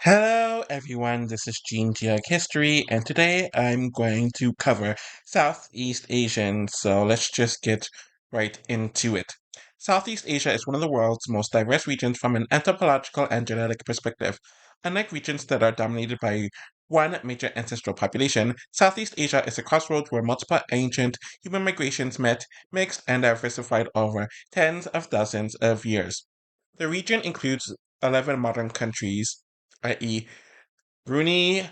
Hello everyone, this is Gene Geog History, and today I'm going to cover Southeast Asian, so let's just get right into it. Southeast Asia is one of the world's most diverse regions from an anthropological and genetic perspective. Unlike regions that are dominated by one major ancestral population, Southeast Asia is a crossroads where multiple ancient human migrations met, mixed, and diversified over tens of thousands of years. The region includes 11 modern countries, i.e., Brunei,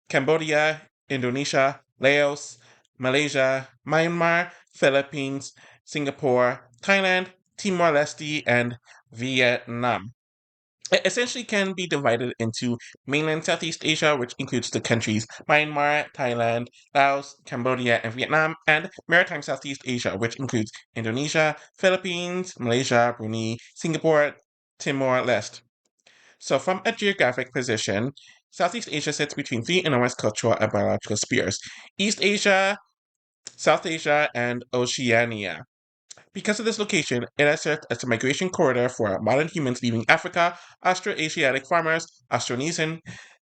Cambodia, Indonesia, Laos, Malaysia, Myanmar, Philippines, Singapore, Thailand, Timor-Leste, and Vietnam. It essentially can be divided into mainland Southeast Asia, which includes the countries Myanmar, Thailand, Laos, Cambodia, and Vietnam, and maritime Southeast Asia, which includes Indonesia, Philippines, Malaysia, Brunei, Singapore, Timor-Leste. So, from a geographic position, Southeast Asia sits between three enormous cultural and biological spheres: East Asia, South Asia, and Oceania. Because of this location, it has served as a migration corridor for modern humans leaving Africa, Austroasiatic farmers, Austronesian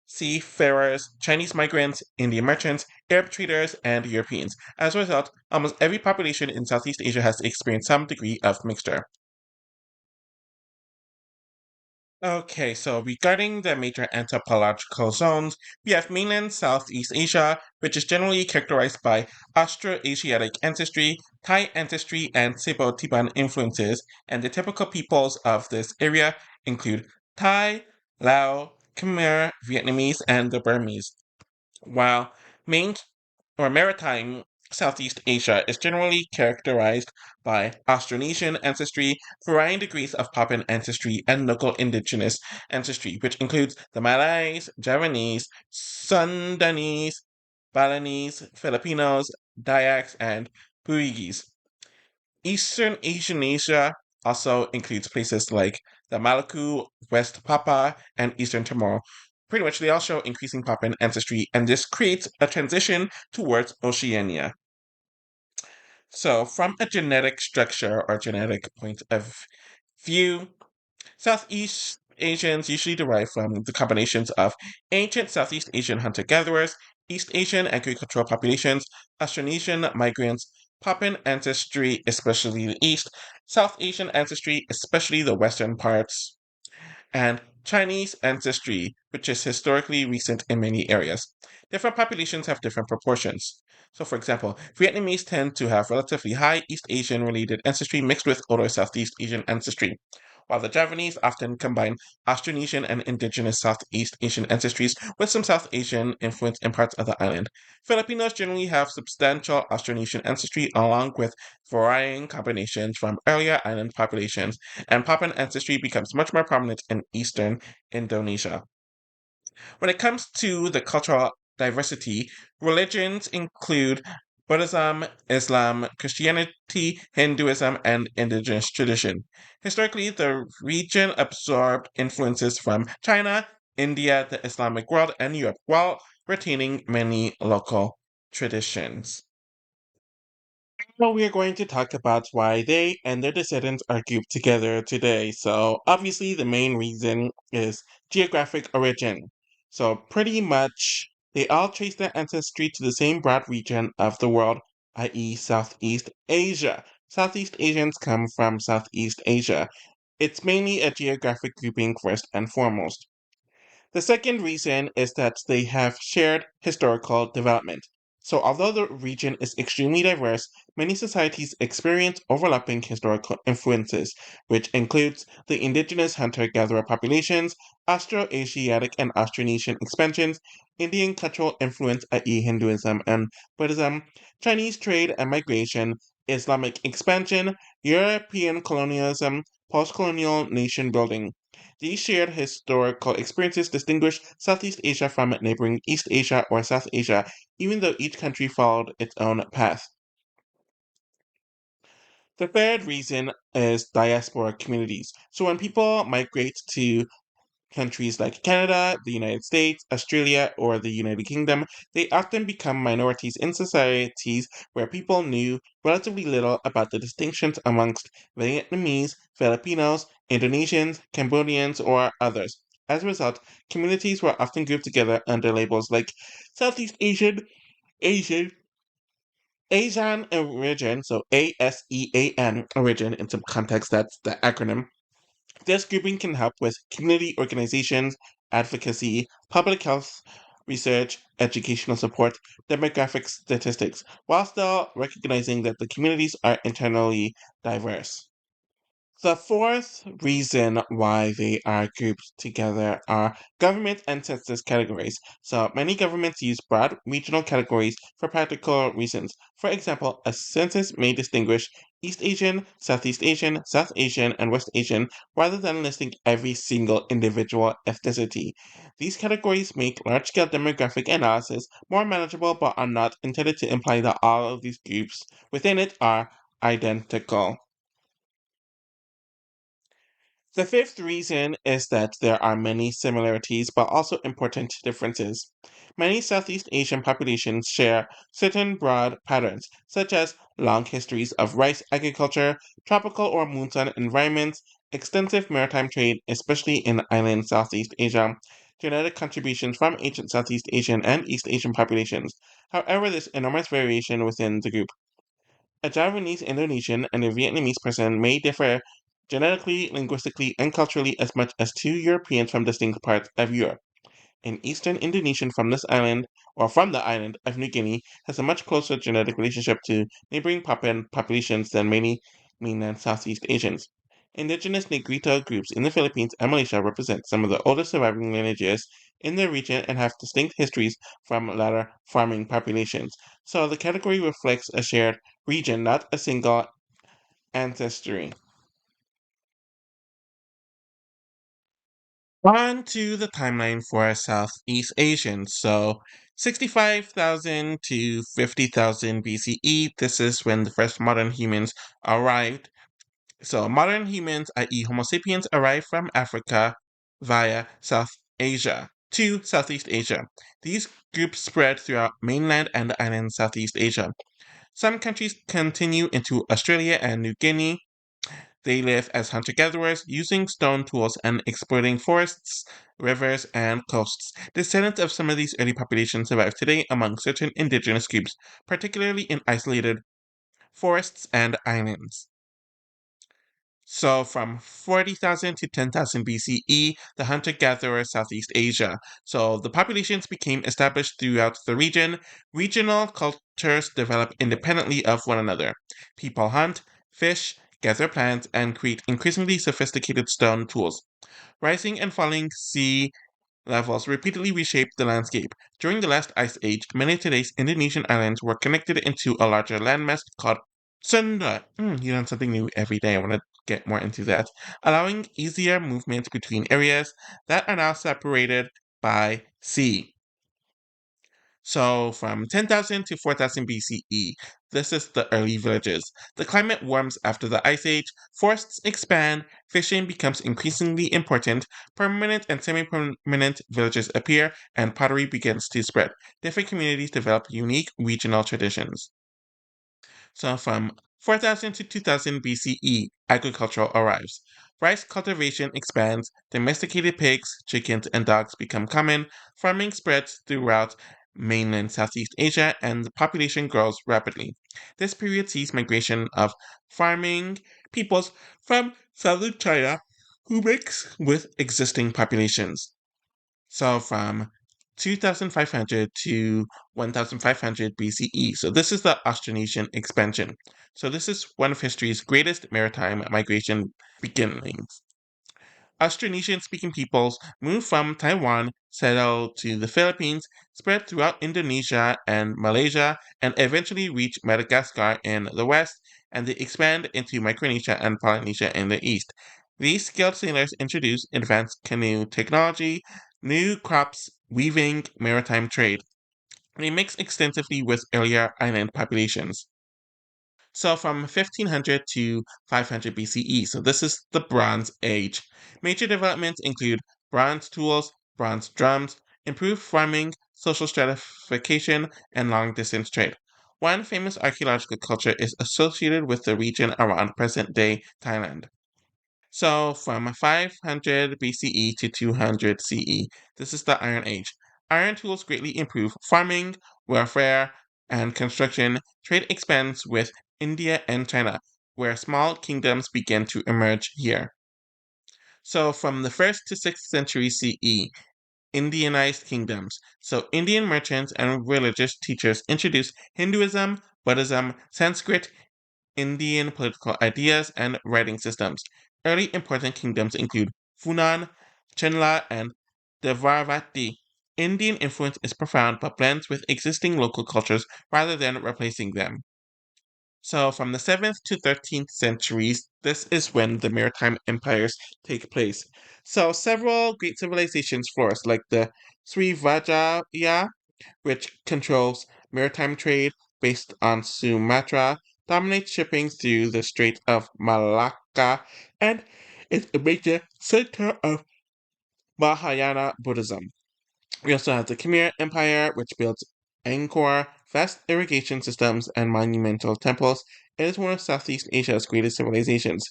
seafarers, Chinese migrants, Indian merchants, Arab traders, and Europeans. As a result, almost every population in Southeast Asia has experienced some degree of mixture. Okay, so regarding the major anthropological zones, we have mainland Southeast Asia, which is generally characterized by Austroasiatic ancestry, Thai ancestry, and Tibetan influences, and the typical peoples of this area include Thai, Lao, Khmer, Vietnamese, and the Burmese. While main or maritime Southeast Asia is generally characterized by Austronesian ancestry, varying degrees of Papuan ancestry, and local indigenous ancestry, which includes the Malays, Javanese, Sundanese, Balinese, Filipinos, Dayaks, and Puigis. Eastern Asian Asia also includes places like the Maluku, West Papua, and Eastern Timor. Pretty much, they all show increasing Papuan ancestry, and this creates a transition towards Oceania. So, from a genetic structure or genetic point of view, Southeast Asians usually derive from the combinations of ancient Southeast Asian hunter gatherers, East Asian agricultural populations, Austronesian migrants, Papuan ancestry, especially the East, South Asian ancestry, especially the western parts, and Chinese ancestry, which is historically recent in many areas. Different populations have different proportions. So, for example, Vietnamese tend to have relatively high East Asian related ancestry mixed with older Southeast Asian ancestry, while the Javanese often combine Austronesian and indigenous Southeast Asian ancestries with some South Asian influence in parts of the island. Filipinos generally have substantial Austronesian ancestry along with varying combinations from earlier island populations, and Papuan ancestry becomes much more prominent in eastern Indonesia. When it comes to the cultural diversity, religions include Buddhism, Islam, Christianity, Hinduism, and indigenous tradition. Historically, the region absorbed influences from China, India, the Islamic world, and Europe, while retaining many local traditions. Well, we are going to talk about why they and their descendants are grouped together today. So, obviously, the main reason is geographic origin. So, pretty much, they all trace their ancestry to the same broad region of the world, i.e., Southeast Asia. Southeast Asians come from Southeast Asia. It's mainly a geographic grouping first and foremost. The second reason is that they have shared historical development. So, although the region is extremely diverse, many societies experience overlapping historical influences, which includes the indigenous hunter gatherer populations, Austroasiatic and Austronesian expansions, Indian cultural influence, i.e., Hinduism and Buddhism, Chinese trade and migration, Islamic expansion, European colonialism, post colonial nation building. These shared historical experiences distinguish Southeast Asia from neighboring East Asia or South Asia, even though each country followed its own path. The third reason is diaspora communities. So when people migrate to countries like Canada, the United States, Australia, or the United Kingdom, they often become minorities in societies where people knew relatively little about the distinctions amongst Vietnamese, Filipinos, Indonesians, Cambodians, or others. As a result, communities were often grouped together under labels like Southeast Asian, ASEAN origin, so ASEAN origin. In some context, that's the acronym. This grouping can help with community organizations, advocacy, public health research, educational support, demographic statistics, while still recognizing that the communities are internally diverse. The fourth reason why they are grouped together are government and census categories. So many governments use broad regional categories for practical reasons. For example, a census may distinguish East Asian, Southeast Asian, South Asian, and West Asian rather than listing every single individual ethnicity. These categories make large scale demographic analysis more manageable but are not intended to imply that all of these groups within it are identical. The fifth reason is that there are many similarities but also important differences. Many Southeast Asian populations share certain broad patterns, such as long histories of rice agriculture, tropical or moonsun environments, extensive maritime trade, especially in island Southeast Asia, genetic contributions from ancient Southeast Asian and East Asian populations. However, there's enormous variation within the group. A Javanese, Indonesian, and a Vietnamese person may differ genetically, linguistically, and culturally as much as two Europeans from distinct parts of Europe. An Eastern Indonesian from this island, or from the island of New Guinea, has a much closer genetic relationship to neighboring Papuan populations than many mainland Southeast Asians. Indigenous Negrito groups in the Philippines and Malaysia represent some of the oldest surviving lineages in the region and have distinct histories from latter farming populations. So the category reflects a shared region, not a single ancestry. On to the timeline for Southeast Asians. So 65,000 to 50,000 BCE, this is when the first modern humans arrived. So modern humans, i.e. Homo sapiens, arrived from Africa via South Asia to Southeast Asia. These groups spread throughout mainland and island Southeast Asia. Some countries continue into Australia and New Guinea. They live as hunter gatherers, using stone tools and exploiting forests, rivers, and coasts. Descendants of some of these early populations survive today among certain indigenous groups, particularly in isolated forests and islands. So, from 40,000 to 10,000 BCE, the hunter gatherer Southeast Asia. So, the populations became established throughout the region. Regional cultures develop independently of one another. People hunt, fish, gather plants, and create increasingly sophisticated stone tools. Rising and falling sea levels repeatedly reshaped the landscape. During the last ice age, many of today's Indonesian islands were connected into a larger landmass called Sunda. You learn something new every day. I want to get more into that. Allowing easier movement between areas that are now separated by sea. So, from 10,000 to 4,000 BCE, this is the early villages. The climate warms after the Ice Age, forests expand, fishing becomes increasingly important, permanent and semi permanent villages appear, and pottery begins to spread. Different communities develop unique regional traditions. So from 4000 to 2000 BCE, agriculture arrives. Rice cultivation expands, domesticated pigs, chickens, and dogs become common, farming spreads throughout mainland Southeast Asia, and the population grows rapidly. This period sees migration of farming peoples from southern China who mix with existing populations. So from 2500 to 1500 BCE. So this is the Austronesian expansion. So this is one of history's greatest maritime migration beginnings. Austronesian speaking peoples moved from Taiwan, settled to the Philippines, spread throughout Indonesia and Malaysia, and eventually reach Madagascar in the west, and they expand into Micronesia and Polynesia in the east. These skilled sailors introduced advanced canoe technology, new crops, weaving, maritime trade. They mix extensively with earlier island populations. So from 1500 to 500 BCE. So this is the Bronze Age. Major developments include bronze tools, bronze drums, improved farming, social stratification, and long distance trade. One famous archaeological culture is associated with the region around present day Thailand. So from 500 BCE to 200 CE, this is the Iron Age. Iron tools greatly improve farming, warfare, and construction. Trade expands with India and China, where small kingdoms begin to emerge here. So from the 1st to 6th century CE, Indianized kingdoms. So Indian merchants and religious teachers introduced Hinduism, Buddhism, Sanskrit, Indian political ideas, and writing systems. Early important kingdoms include Funan, Chenla, and Devarvati. Indian influence is profound but blends with existing local cultures rather than replacing them. So, from the 7th to 13th centuries, this is when the maritime empires take place. So, several great civilizations flourished, like the Srivijaya, which controls maritime trade based on Sumatra, dominates shipping through the Strait of Malacca, and is a major center of Mahayana Buddhism. We also have the Khmer Empire, which builds Angkor, vast irrigation systems, and monumental temples. It is one of Southeast Asia's greatest civilizations.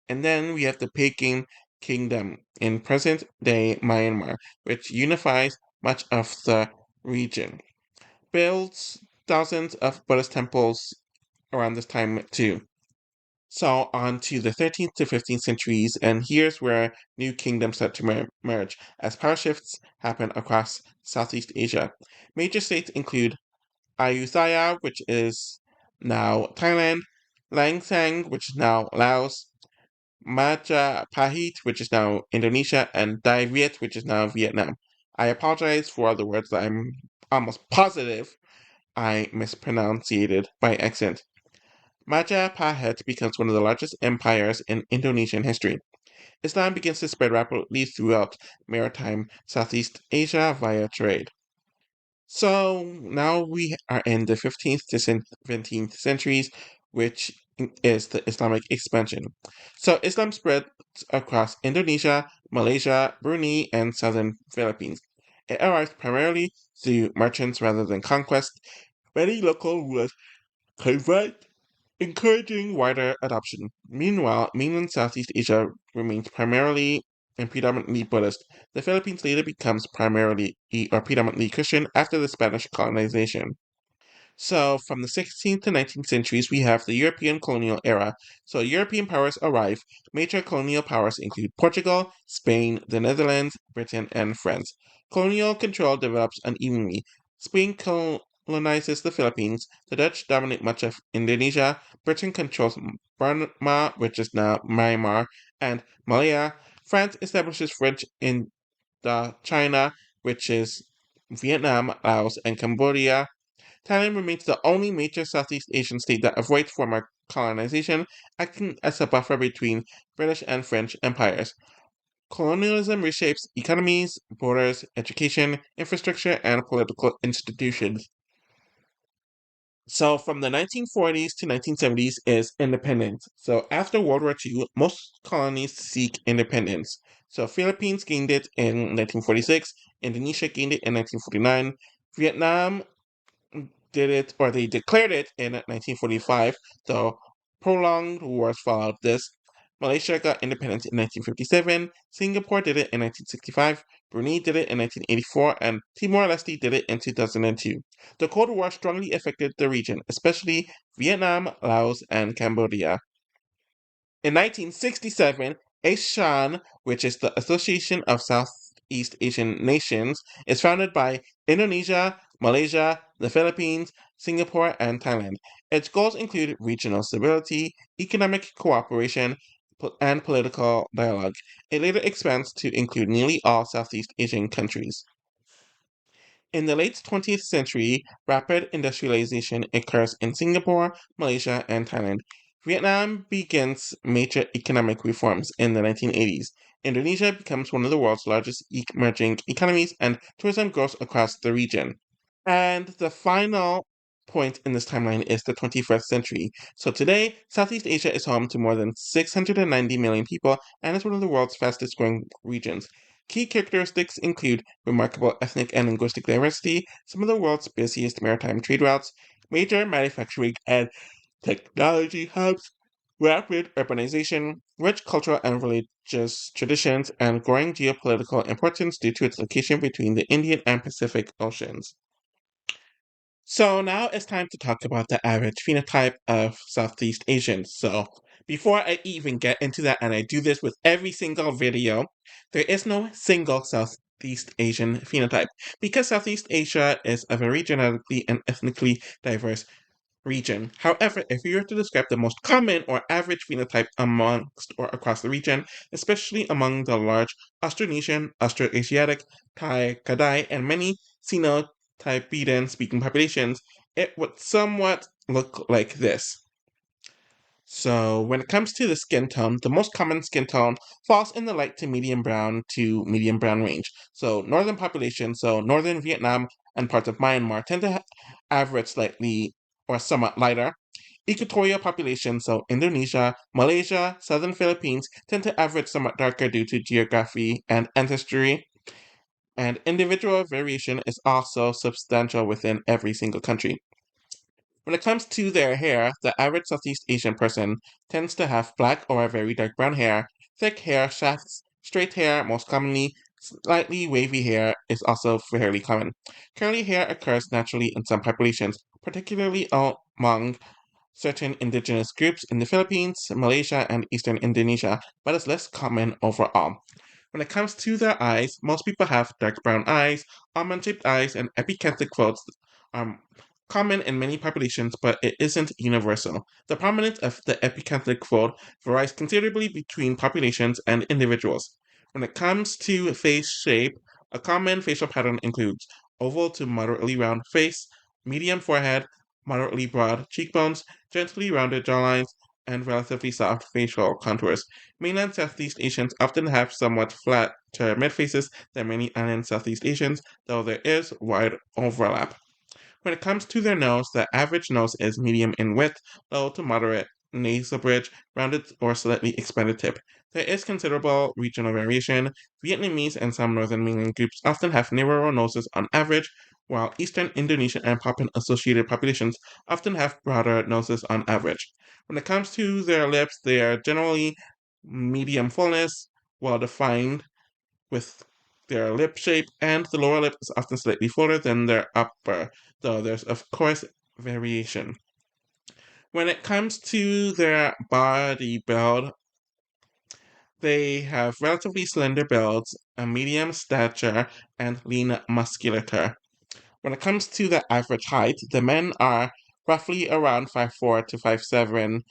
And then we have the Peking Kingdom in present day Myanmar, which unifies much of the region. Builds thousands of Buddhist temples around this time too. So on to the 13th to 15th centuries, and here's where new kingdoms start to emerge as power shifts happen across Southeast Asia. Major states include Ayutthaya, which is now Thailand, Langsang, which is now Laos, Majapahit, which is now Indonesia, and Dai Viet, which is now Vietnam. I apologize for the words that I'm almost positive I mispronounced by accent. Majapahit becomes one of the largest empires in Indonesian history. Islam begins to spread rapidly throughout maritime Southeast Asia via trade. So now we are in the 15th to 17th centuries, which is the Islamic expansion. So Islam spread across Indonesia, Malaysia, Brunei, and southern Philippines. It arrived primarily through merchants rather than conquest. Many local rulers convert encouraging wider adoption. Meanwhile, mainland Southeast Asia remains primarily and predominantly Buddhist. The Philippines later becomes primarily or predominantly Christian after the Spanish colonization. So, from the 16th to 19th centuries, we have the European colonial era. So, European powers arrive. Major colonial powers include Portugal, Spain, the Netherlands, Britain, and France. Colonial control develops unevenly. Spain colonizes the Philippines. The Dutch dominate much of Indonesia. Britain controls Burma, which is now Myanmar, and Malaya. France establishes French China, which is Vietnam, Laos, and Cambodia. Thailand remains the only major Southeast Asian state that avoids former colonization, acting as a buffer between British and French empires. Colonialism reshapes economies, borders, education, infrastructure, and political institutions. So from the 1940s to 1970s is independence. So after World War II, most colonies seek independence. So Philippines gained it in 1946, Indonesia gained it in 1949, Vietnam did it, or they declared it in 1945, though prolonged wars followed this. Malaysia got independence in 1957, Singapore did it in 1965, Brunei did it in 1984, and Timor-Leste did it in 2002. The Cold War strongly affected the region, especially Vietnam, Laos, and Cambodia. In 1967, ASEAN, which is the Association of Southeast Asian Nations, is founded by Indonesia, Malaysia, the Philippines, Singapore, and Thailand. Its goals include regional stability, economic cooperation, and political dialogue. It later expands to include nearly all Southeast Asian countries. In the late 20th century, rapid industrialization occurs in Singapore, Malaysia, and Thailand. Vietnam begins major economic reforms in the 1980s. Indonesia becomes one of the world's largest emerging economies, and tourism grows across the region. And the final point in this timeline is the 21st century. So today, Southeast Asia is home to more than 690 million people and is one of the world's fastest growing regions. Key characteristics include remarkable ethnic and linguistic diversity, some of the world's busiest maritime trade routes, major manufacturing and technology hubs, rapid urbanization, rich cultural and religious traditions, and growing geopolitical importance due to its location between the Indian and Pacific Oceans. So now it's time to talk about the average phenotype of Southeast Asians. So before I even get into that, and I do this with every single video, there is no single Southeast Asian phenotype because Southeast Asia is a very genetically and ethnically diverse region. However, if you were to describe the most common or average phenotype amongst or across the region, especially among the large Austronesian, Austroasiatic, Thai, Kadai, and many Sino-Tibetan speaking populations, it would somewhat look like this. So, when it comes to the skin tone, the most common skin tone falls in the light to medium brown range. So, northern populations, so northern Vietnam and parts of Myanmar, tend to average slightly or somewhat lighter. Equatorial populations, so Indonesia, Malaysia, southern Philippines, tend to average somewhat darker due to geography and ancestry. And individual variation is also substantial within every single country. When it comes to their hair, the average Southeast Asian person tends to have black or very dark brown hair, thick hair shafts, straight hair most commonly, slightly wavy hair is also fairly common. Curly hair occurs naturally in some populations, particularly among certain indigenous groups in the Philippines, Malaysia, and eastern Indonesia, but is less common overall. When it comes to their eyes, most people have dark brown eyes, almond-shaped eyes, and epicanthic folds are common in many populations, but it isn't universal. The prominence of the epicanthic fold varies considerably between populations and individuals. When it comes to face shape, a common facial pattern includes oval to moderately round face, medium forehead, moderately broad cheekbones, gently rounded jawlines, and relatively soft facial contours. Mainland Southeast Asians often have somewhat flatter mid-faces than many island Southeast Asians, though there is wide overlap. When it comes to their nose, the average nose is medium in width, low to moderate nasal bridge, rounded or slightly expanded tip. There is considerable regional variation. Vietnamese and some northern mainland groups often have narrower noses on average, while eastern Indonesian and Papuan associated populations often have broader noses on average. When it comes to their lips, they are generally medium fullness, well defined, with their lip shape, and the lower lip is often slightly fuller than their upper, though there's of course variation. When it comes to their body build, they have relatively slender builds, a medium stature, and lean musculature. When it comes to the average height, the men are roughly around 5'4" to 5'7"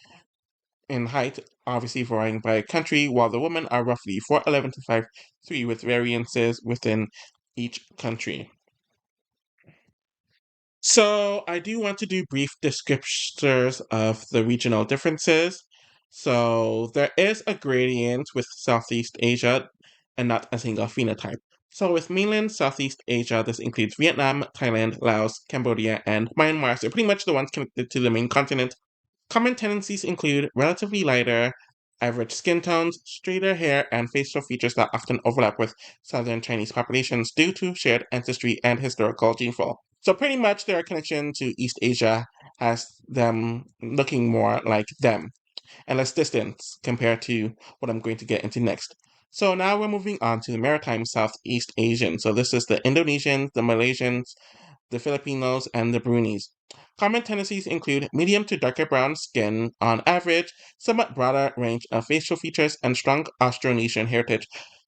in height, obviously varying by country, while the women are roughly 4'11" to 5'3", with variances within each country. So I do want to do brief descriptors of the regional differences. So there is a gradient with Southeast Asia and not a single phenotype. So with mainland Southeast Asia, this includes Vietnam, Thailand, Laos, Cambodia, and Myanmar. So pretty much the ones connected to the main continent. Common tendencies include relatively lighter, average skin tones, straighter hair, and facial features that often overlap with southern Chinese populations due to shared ancestry and historical gene flow. So pretty much their connection to East Asia has them looking more like them and less distance compared to what I'm going to get into next. So now we're moving on to the maritime Southeast Asian. So this is the Indonesians, the Malaysians, the Filipinos, and the Brunis. Common tendencies include medium to darker brown skin on average, somewhat broader range of facial features, and strong Austronesian heritage,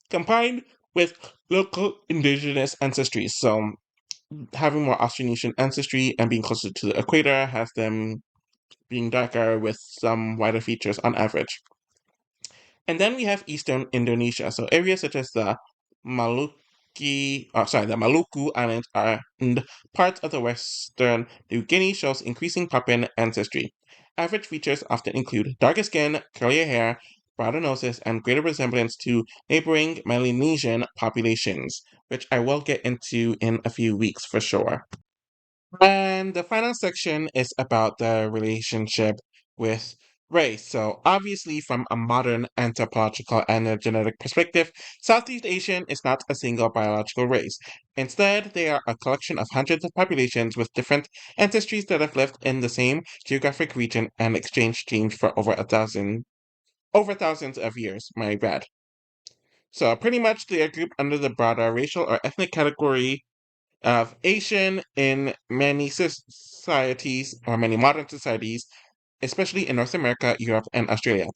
combined with local indigenous ancestry. So having more Austronesian ancestry and being closer to the equator has them being darker with some wider features on average. And then we have eastern Indonesia. So areas such as the the Maluku Islands and parts of the western New Guinea shows increasing Papuan ancestry. Average features often include darker skin, curlier hair, broader noses, and greater resemblance to neighboring Melanesian populations, which I will get into in a few weeks for sure. And the final section is about the relationship with Race. So, obviously, from a modern anthropological and a genetic perspective, Southeast Asian is not a single biological race. Instead, they are a collection of hundreds of populations with different ancestries that have lived in the same geographic region and exchanged genes for over thousands of years. My bad. So, pretty much, they are grouped under the broader racial or ethnic category of Asian in many societies or many modern societies, especially in North America, Europe, and Australia.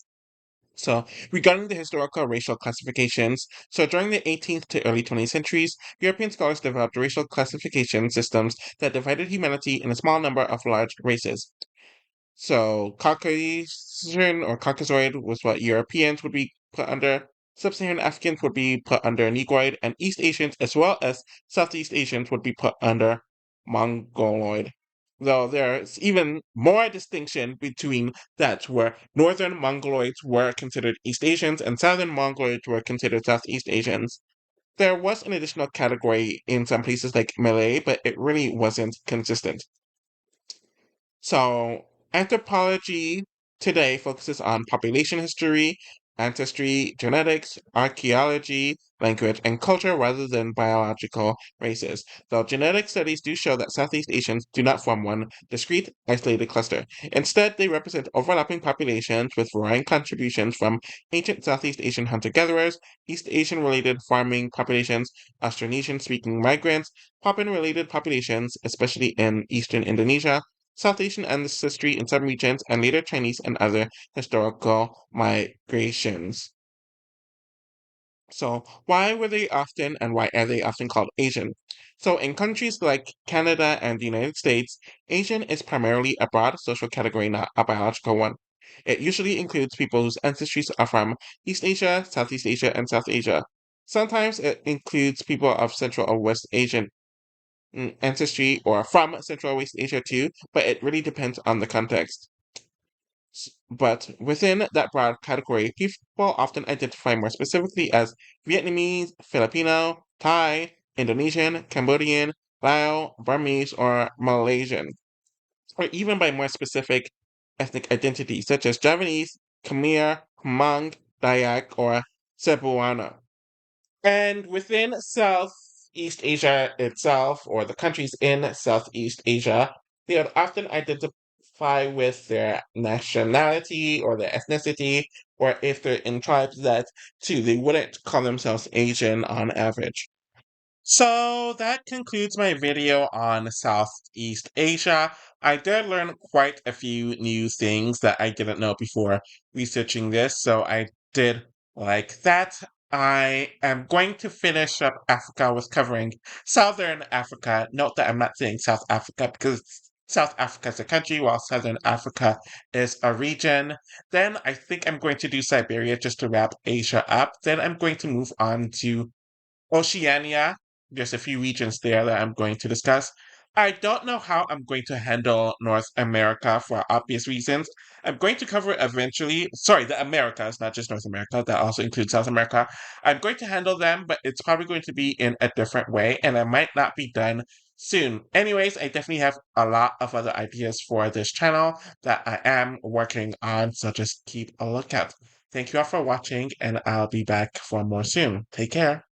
So, regarding the historical racial classifications, so during the 18th to early 20th centuries, European scholars developed racial classification systems that divided humanity in a small number of large races. So Caucasian or Caucasoid was what Europeans would be put under. Sub-Saharan Africans would be put under Negroid, and East Asians as well as Southeast Asians would be put under Mongoloid. Though there's even more distinction between that, where Northern Mongoloids were considered East Asians and Southern Mongoloids were considered Southeast Asians. There was an additional category in some places like Malay, but it really wasn't consistent. So, anthropology today focuses on population history, ancestry, genetics, archaeology, language, and culture rather than biological races. Though genetic studies do show that Southeast Asians do not form one discrete, isolated cluster. Instead, they represent overlapping populations with varying contributions from ancient Southeast Asian hunter gatherers, East Asian related farming populations, Austronesian speaking migrants, Papuan related populations, especially in eastern Indonesia, South Asian ancestry in some regions, and later Chinese and other historical migrations. So, why were they often and why are they often called Asian? So, in countries like Canada and the United States, Asian is primarily a broad social category, not a biological one. It usually includes people whose ancestries are from East Asia, Southeast Asia, and South Asia. Sometimes it includes people of Central or West Asian ancestry or from Central West Asia too, but it really depends on the context. But within that broad category, people often identify more specifically as Vietnamese, Filipino, Thai, Indonesian, Cambodian, Lao, Burmese, or Malaysian, or even by more specific ethnic identities such as Javanese, Khmer, Hmong, Dayak, or Cebuano. And within Southeast Asia itself, or the countries in Southeast Asia, they would often identify with their nationality or their ethnicity, or if they're in tribes that too, they wouldn't call themselves Asian on average. So that concludes my video on Southeast Asia. I did learn quite a few new things that I didn't know before researching this, so I did like that. I am going to finish up Africa with covering Southern Africa. Note that I'm not saying South Africa because South Africa is a country while Southern Africa is a region. Then I think I'm going to do Siberia just to wrap Asia up. Then I'm going to move on to Oceania. There's a few regions there that I'm going to discuss. I don't know how I'm going to handle North America for obvious reasons. I'm going to cover it eventually. Sorry, the Americas, not just North America. That also includes South America. I'm going to handle them, but it's probably going to be in a different way, and I might not be done soon. Anyways, I definitely have a lot of other ideas for this channel that I am working on, so just keep a lookout. Thank you all for watching, and I'll be back for more soon. Take care.